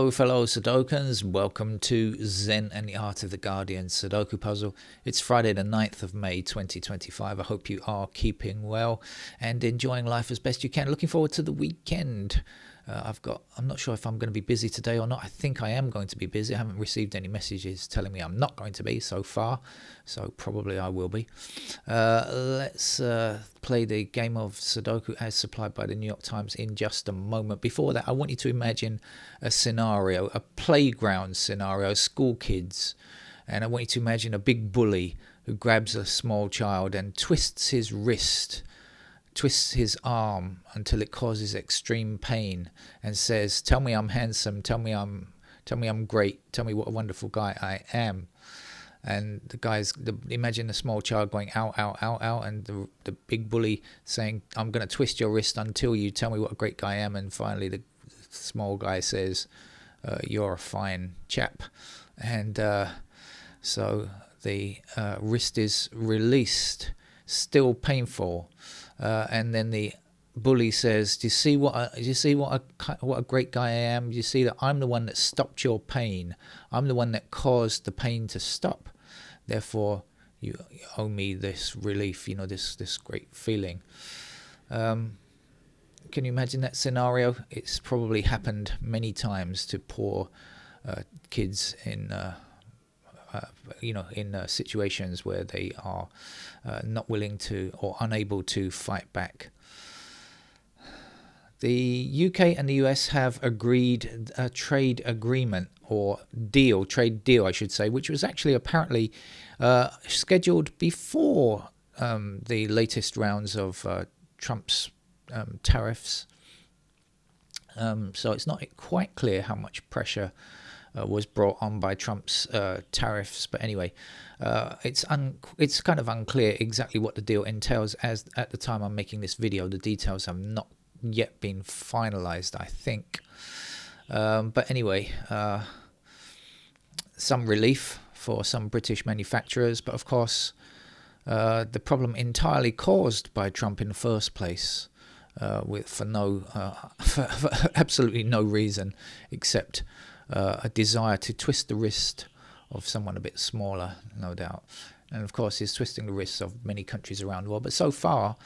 Hello, fellow Sudokans. Welcome to Zen and the Art of the Guardian Sudoku Puzzle. It's Friday the 9th of May 2025. I hope you are keeping well and enjoying life as best you can. Looking forward to the weekend. I'm not sure if I'm going to be busy today or not. I think I am going to be busy. I haven't received any messages telling me I'm not going to be so far, so probably I will be. Let's play the game of Sudoku as supplied by the New York Times in just a moment. Before that, I want you to imagine a scenario, a playground scenario, school kids, and I want you to imagine a big bully who grabs a small child and twists his wrist, twists his arm until it causes extreme pain, and says, "Tell me I'm handsome. Tell me I'm great. Tell me what a wonderful guy I am." And imagine the small child going ow, ow, ow, ow, and the big bully saying, "I'm going to twist your wrist until you tell me what a great guy I am." And finally, the small guy says, "You're a fine chap." And so the wrist is released, still painful. And then the bully says, "Do you see what a great guy I am? Do you see that I'm the one that stopped your pain? I'm the one that caused the pain to stop. Therefore, you owe me this relief. This great feeling." Can you imagine that scenario? It's probably happened many times to poor kids in situations where they are not willing to or unable to fight back. The UK and the US have agreed a trade agreement or trade deal, I should say, which was actually apparently scheduled before the latest rounds of Trump's tariffs. So it's not quite clear how much pressure was brought on by Trump's tariffs, but anyway, it's kind of unclear exactly what the deal entails, as at the time I'm making this video the details have not yet been finalized, I think. But anyway, some relief for some British manufacturers, but of course the problem entirely caused by Trump in the first place, for absolutely no reason except a desire to twist the wrist of someone a bit smaller, no doubt. And of course, he's twisting the wrists of many countries around the world. But so far,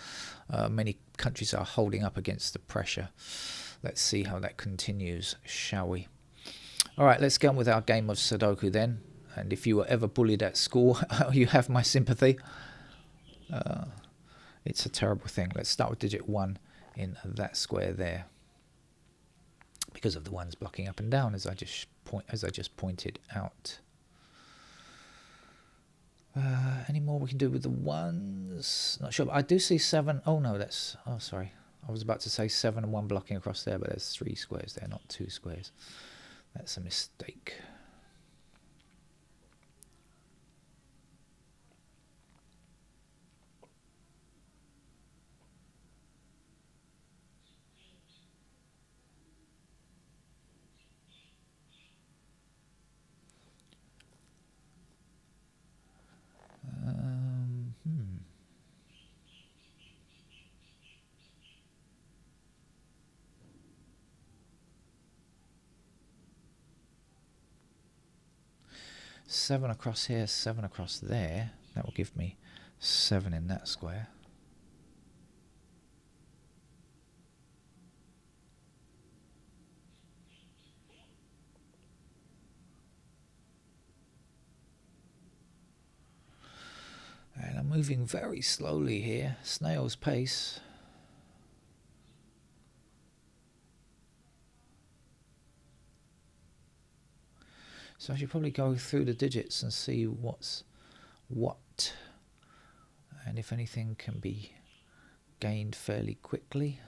many countries are holding up against the pressure. Let's see how that continues, shall we? All right, let's get on with our game of Sudoku then. And if you were ever bullied at school, you have my sympathy. It's a terrible thing. Let's start with digit 1 in that square there, because of the ones blocking up and down, as I just pointed out. Any more we can do with the ones? Not sure, but I do see 7. Oh no, sorry. I was about to say 7 and 1 blocking across there, but there's 3 squares there, not 2 squares. That's a mistake. Seven across here, 7 across there. That will give me 7 in that square. And I'm moving very slowly here, snail's pace. So I should probably go through the digits and see what's what, and if anything can be gained fairly quickly.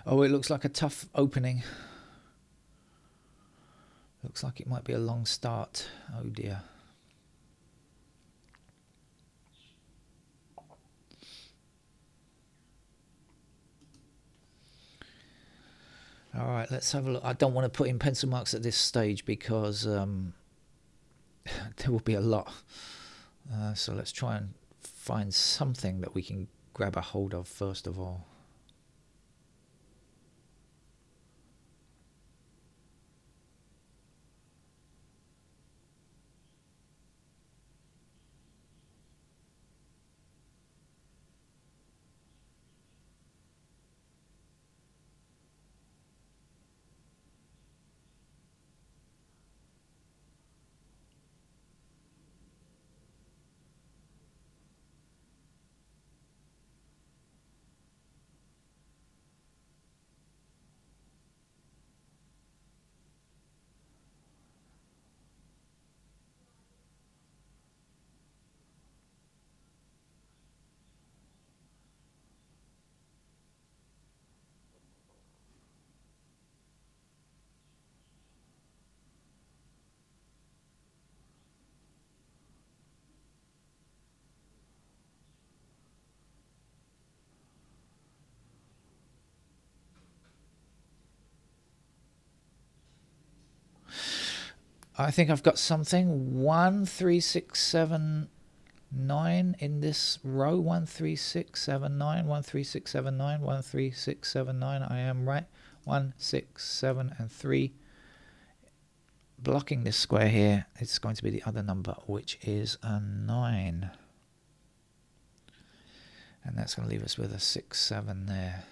Oh, it looks like a tough opening. Looks like it might be a long start. Oh dear. All right, let's have a look. I don't want to put in pencil marks at this stage because there will be a lot. So let's try and find something that we can grab a hold of first of all. I think I've got something. 1, 3, 6, 7, 9 in this row. 1, 3, 6, 7, 9. 1, 3, 6, 7, 9. 1, 3, 6, 7, 9. I am right. 1, 6, 7, and 3. Blocking this square here, it's going to be the other number, which is a 9. And that's going to leave us with a 6, 7 there.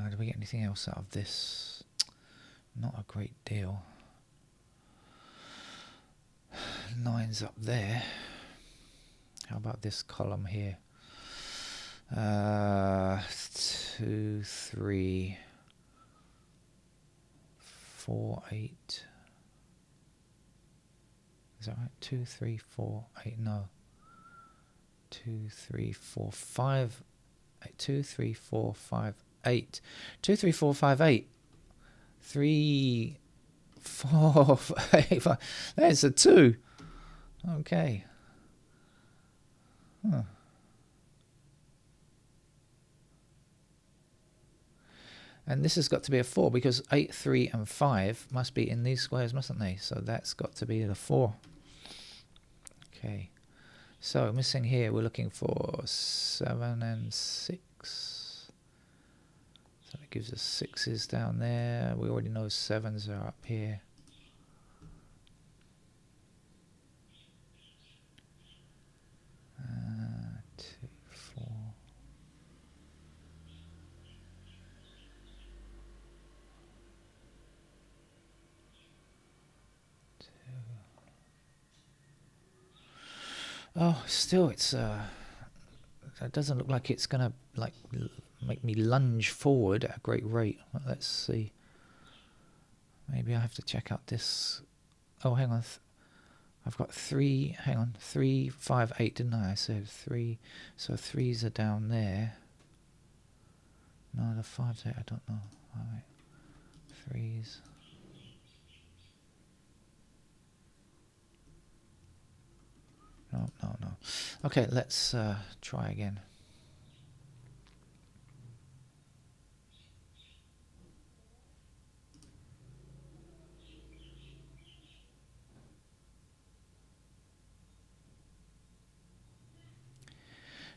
Do we get anything else out of this? Not a great deal. 9's up there. How about this column here? 2, 3, 4, 8. Is that right? 2, 3, 4, 8. No. 2, 3, 4, 5. 2, 3, 4, 5, 8. 2, 3, 4, 5, 8. 3, 4, 8, 5. There's a 2. Okay. Huh. And this has got to be a 4 because 8, 3, and 5 must be in these squares, mustn't they? So that's got to be the 4. Okay. So missing here, we're looking for 7 and 6. So that gives us 6s down there. We already know 7s are up here. Oh, still, it doesn't look like it's gonna make me lunge forward at a great rate. Let's see. Maybe I have to check out this. Oh, hang on. I've got 3. Hang on, 3, 5, 8, didn't I? I said 3. So 3s are down there. No, the 5s, I don't know. All right, 3s. No. Okay, let's try again.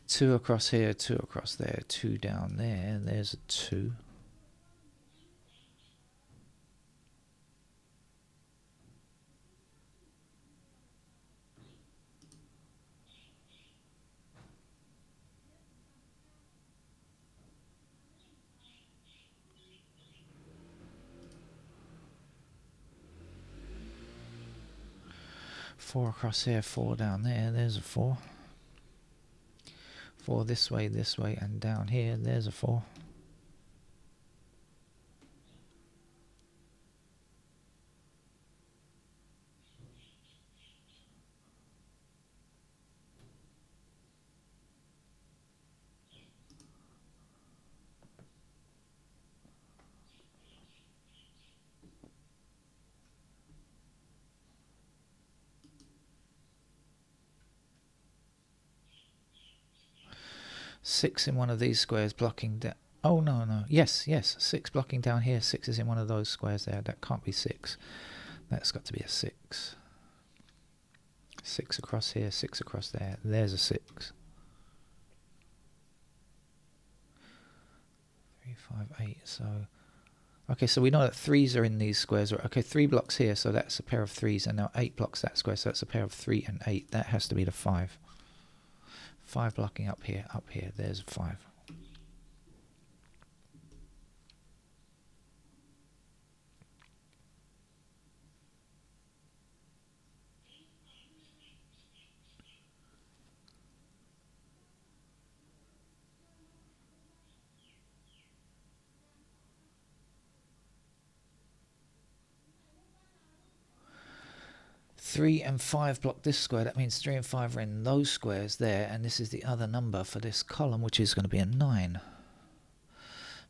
Two across here, 2 across there, 2 down there. There's a 2. Four across here, 4 down there. There's a 4. 4 this way, and down here. There's a 4. 6 in one of these squares blocking down. Oh, no. Yes. 6 blocking down here. 6 is in one of those squares there. That can't be 6. That's got to be a 6. 6 across here, 6 across there. There's a 6. 3, 5, 8. So, okay, so we know that 3s are in these squares. Okay, 3 blocks here, so that's a pair of 3s. And now 8 blocks that square, so that's a pair of 3 and 8. That has to be the 5. 5 blocking up here. There's a 5. Three and 5 block this square. That means 3 and 5 are in those squares there, and this is the other number for this column, which is going to be a 9.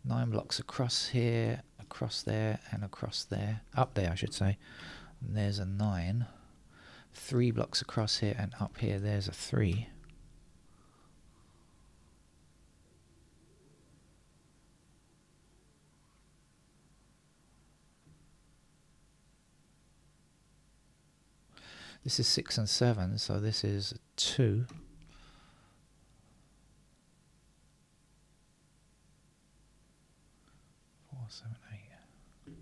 9 blocks across here, across there, and across there. Up there, I should say. And there's a 9. 3 blocks across here and up here. There's a 3. This is 6 and 7, so this is 2. 4, 7, 8.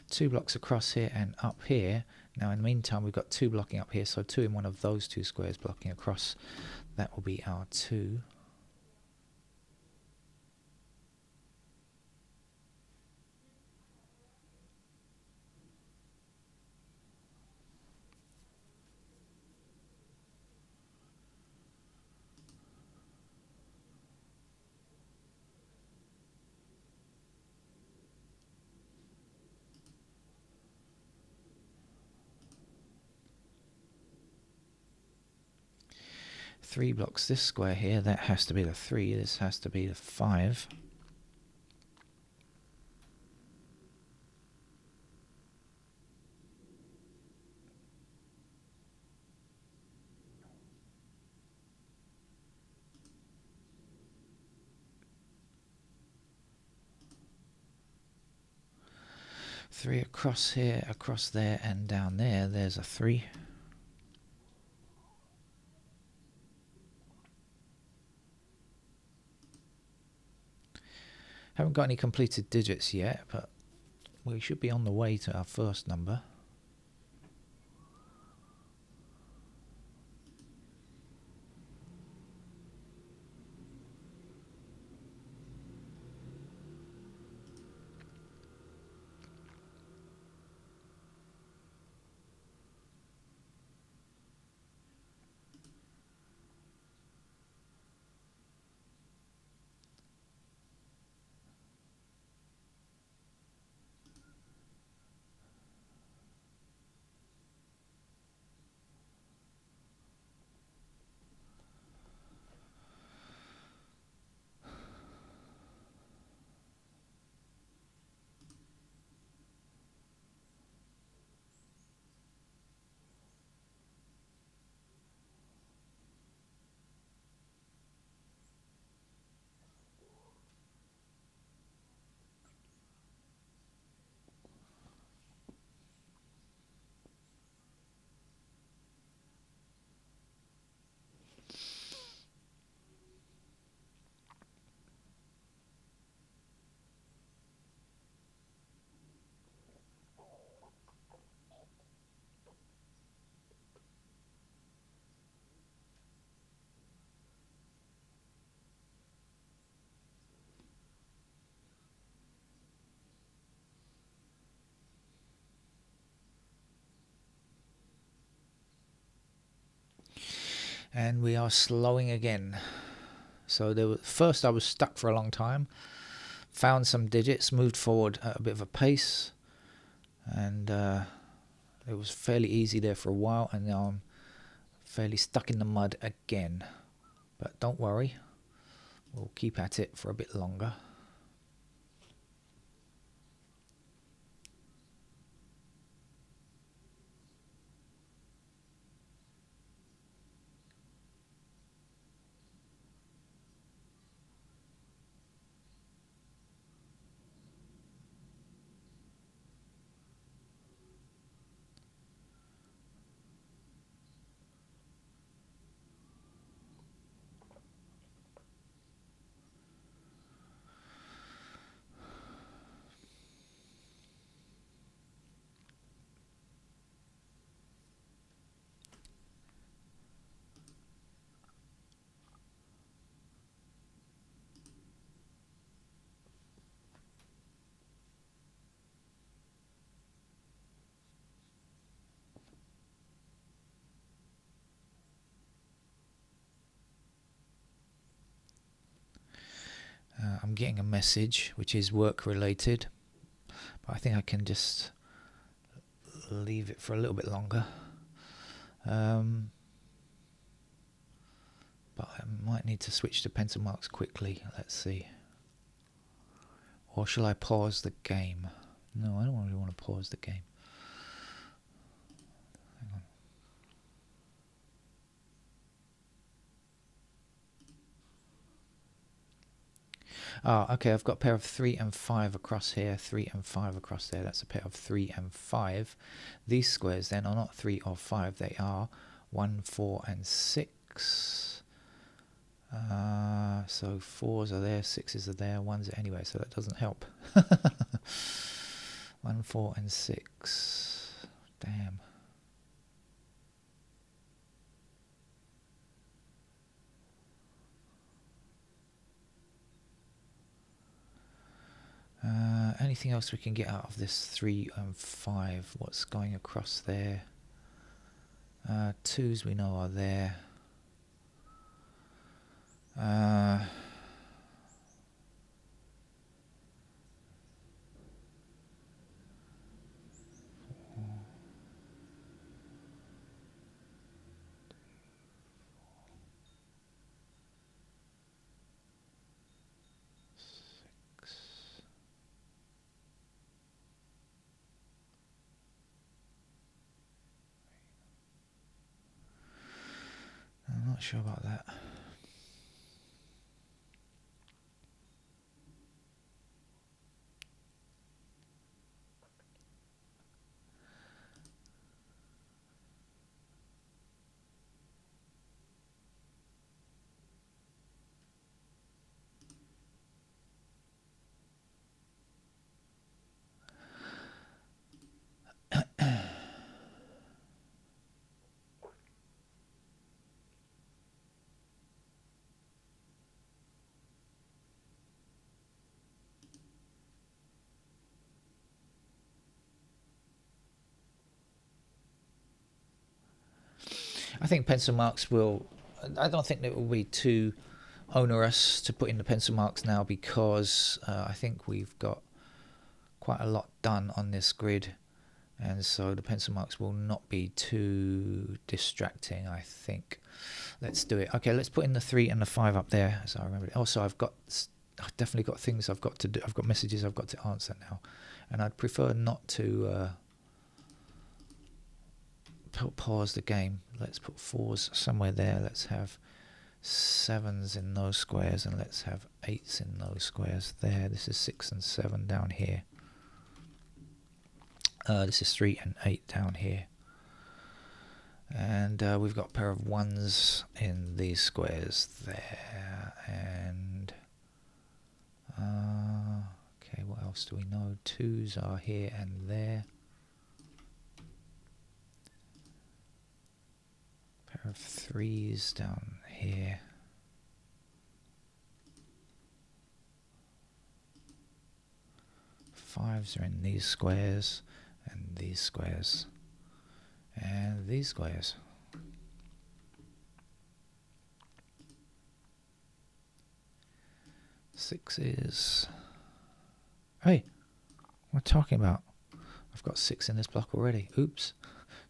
2 blocks across here and up here. Now in the meantime we've got 2 blocking up here, so 2 in one of those 2 squares blocking across. That will be our 2. 3 blocks this square here, that has to be the 3, this has to be the 5. Three across here, across there, and down there, there's a 3. Haven't got any completed digits yet, but we should be on the way to our first number. And we are slowing again. So first I was stuck for a long time, found some digits, moved forward at a bit of a pace, and it was fairly easy there for a while, and now I'm fairly stuck in the mud again. But don't worry, we'll keep at it for a bit longer. getting a message which is work related, but I think I can just leave it for a little bit longer. But I might need to switch to pencil marks quickly. Let's see. Or shall I pause the game? No, I don't really want to pause the game. Hang on. Oh, okay, I've got a pair of 3 and 5 across here, 3 and 5 across there. That's a pair of 3 and 5. These squares then are not 3 or 5, they are 1, 4 and 6. So 4s are there, 6s are there, 1s are anyway, so that doesn't help. 1, 4 and 6. Damn. Anything else we can get out of this 3 and 5? What's going across there? 2s we know are there. I'm not sure about that. I think pencil marks will... I don't think it will be too onerous to put in the pencil marks now, because I think we've got quite a lot done on this grid, and so the pencil marks will not be too distracting, I think. Let's do it. Okay, let's put in the 3 and the 5 up there, as I remember it. Also, I've definitely got things I've got to do. I've got messages I've got to answer now, and I'd prefer not to pause the game. Let's put 4s somewhere there. Let's have 7s in those squares, and let's have 8s in those squares there. This is 6 and 7 down here. This is 3 and 8 down here. And we've got a pair of 1s in these squares there. And okay, what else do we know? 2s are here and there. Pair of 3s down here. Fives are in these squares, and these squares, and these squares. Sixes. Hey, what am I talking about? I've got 6 in this block already. Oops.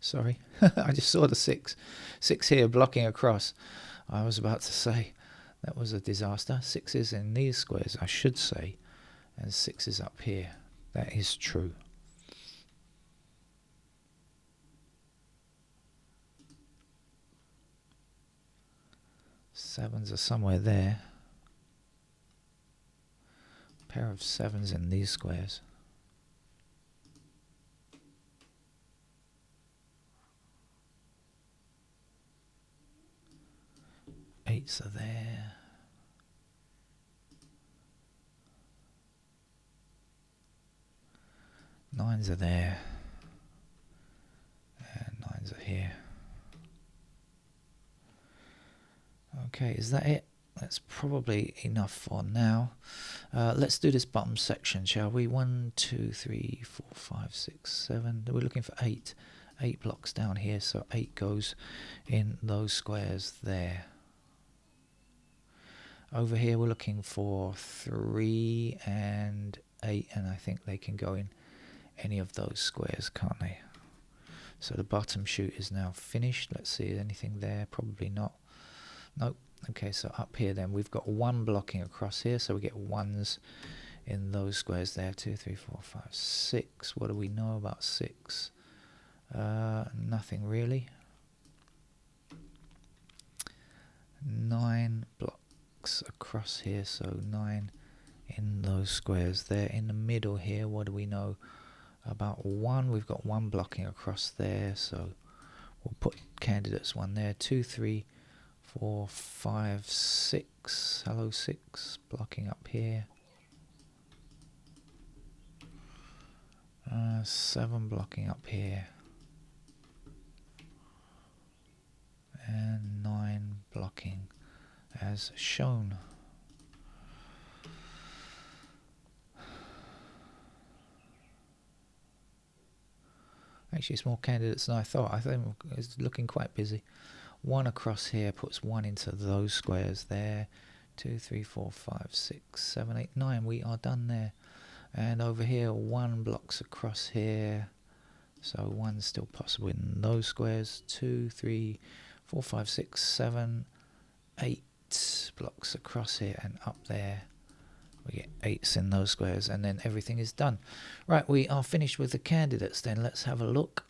Sorry. I just saw the 6. 6 here blocking across. I was about to say that was a disaster. 6s in these squares, I should say, and 6s up here. That is true. Sevens are somewhere there. Pair of 7s in these squares. 8s are there. Nines are there. And 9s are here. Okay, is that it? That's probably enough for now. Let's do this bottom section, shall we? 1, 2, 3, 4, 5, 6, 7. We're looking for 8. 8 blocks down here, so 8 goes in those squares there. Over here we're looking for 3 and 8, and I think they can go in any of those squares, can't they? So the bottom shoot is now finished. Let's see, anything there? Probably not. Nope. Okay, so up here then we've got 1 blocking across here, so we get 1s in those squares there. 2, 3, 4, 5, 6. What do we know about 6? Nothing really. 9 blocks across here, so 9 in those squares there. In the middle here, what do we know about 1? We've got 1 blocking across there, so we'll put candidates 1 there. 2, 3, 4, 5, 6. Hello, 6 blocking up here. 7 blocking up here. And 9 blocking as shown. Actually, it's more candidates than I thought. I think it's looking quite busy. 1 across here puts 1 into those squares there. 2, 3, 4, 5, 6, 7, 8, 9. We are done there. And over here, 1 blocks across here. So 1's still possible in those squares. 2, 3, 4, 5, 6, 7, 8 blocks across here and up there. We get 8s in those squares, and then everything is done. Right, we are finished with the candidates then. Let's have a look.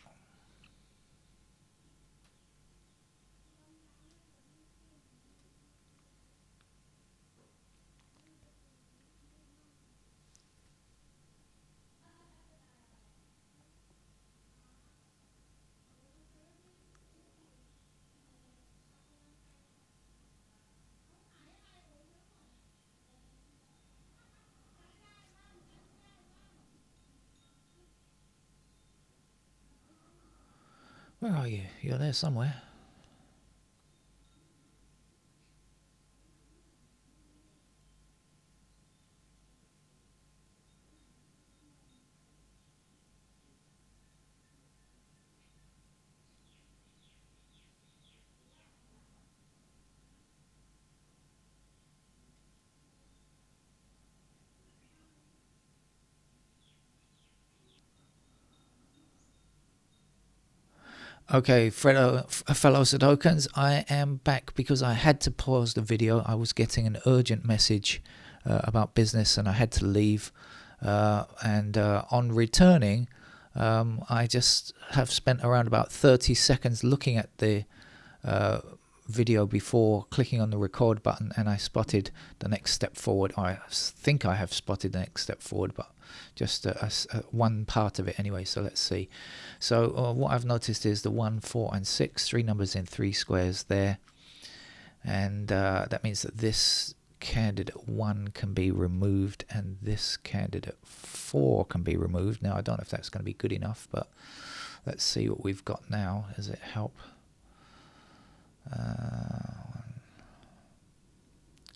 Where are you? You're there somewhere. Okay, fellow Sudokans, I am back because I had to pause the video. I was getting an urgent message about business and I had to leave. And on returning, I just have spent around about 30 seconds looking at the video before clicking on the record button, and I spotted the next step forward. I think I have spotted the next step forward, but just one part of it anyway, so let's see. So what I've noticed is the 1, 4 and 6, 3 numbers in 3 squares there, and that means that this candidate 1 can be removed and this candidate 4 can be removed. Now I don't know if that's going to be good enough, but let's see what we've got now. Does it help?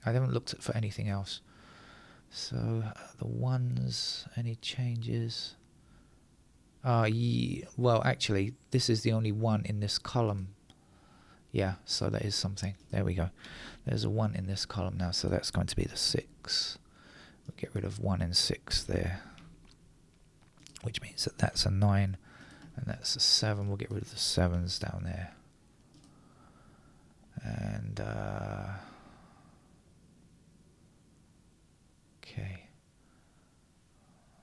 I haven't looked for anything else. So the 1s, any changes? Well, actually, this is the only 1 in this column. Yeah, so that is something. There we go. There's a 1 in this column now, so that's going to be the 6. We'll get rid of 1 and 6 there, which means that that's a 9, and that's a 7. We'll get rid of the 7s down there. And okay,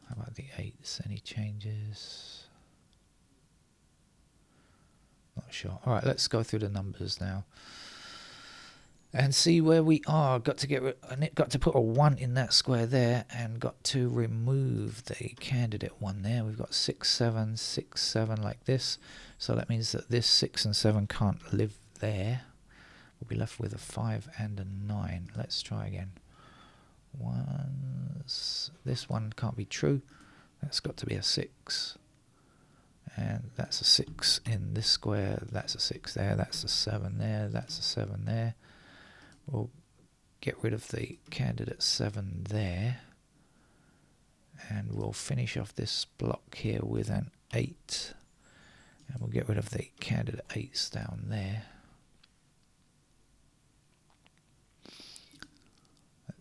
how about the 8s? Any changes? Not sure. All right, let's go through the numbers now and see where we are. Got to put a 1 in that square there, and got to remove the candidate 1 there. We've got 6, 7, 6, 7 like this. So that means that this 6 and 7 can't live there. We'll be left with a 5 and a 9. Let's try again. This one can't be true. That's got to be a 6. And that's a 6 in this square. That's a 6 there. That's a 7 there. That's a 7 there. We'll get rid of the candidate 7 there. And we'll finish off this block here with an 8. And we'll get rid of the candidate 8s down there.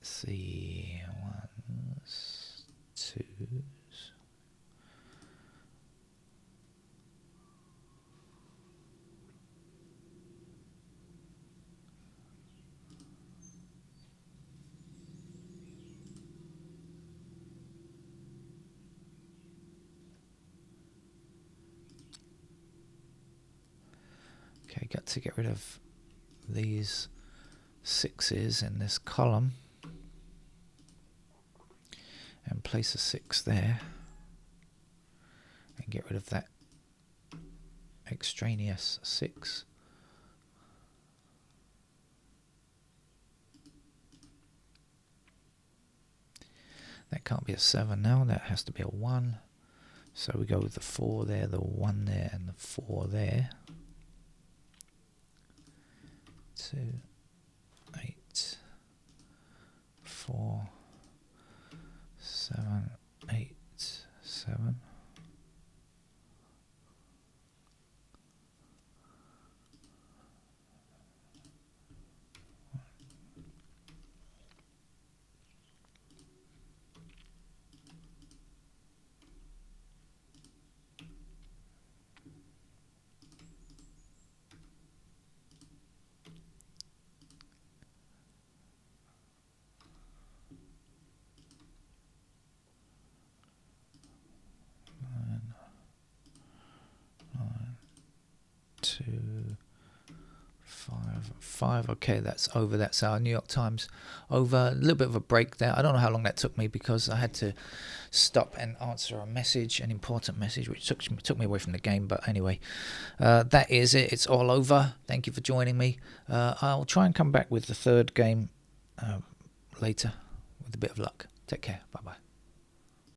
Let's see, ones, twos. Okay, got to get rid of these sixes in this column and place a 6 there and get rid of that extraneous 6. That can't be a 7 now, that has to be a 1. So we go with the 4 there, the 1 there, and the 4 there. 2, 8, 4, 7, 8, 7. Two, 5. Okay, that's over. That's our New York Times over. A little bit of a break there. I don't know how long that took me because I had to stop and answer a message, an important message, which took me away from the game. But anyway, that is it. It's all over. Thank you for joining me. I'll try and come back with the third game later with a bit of luck. Take care. Bye-bye.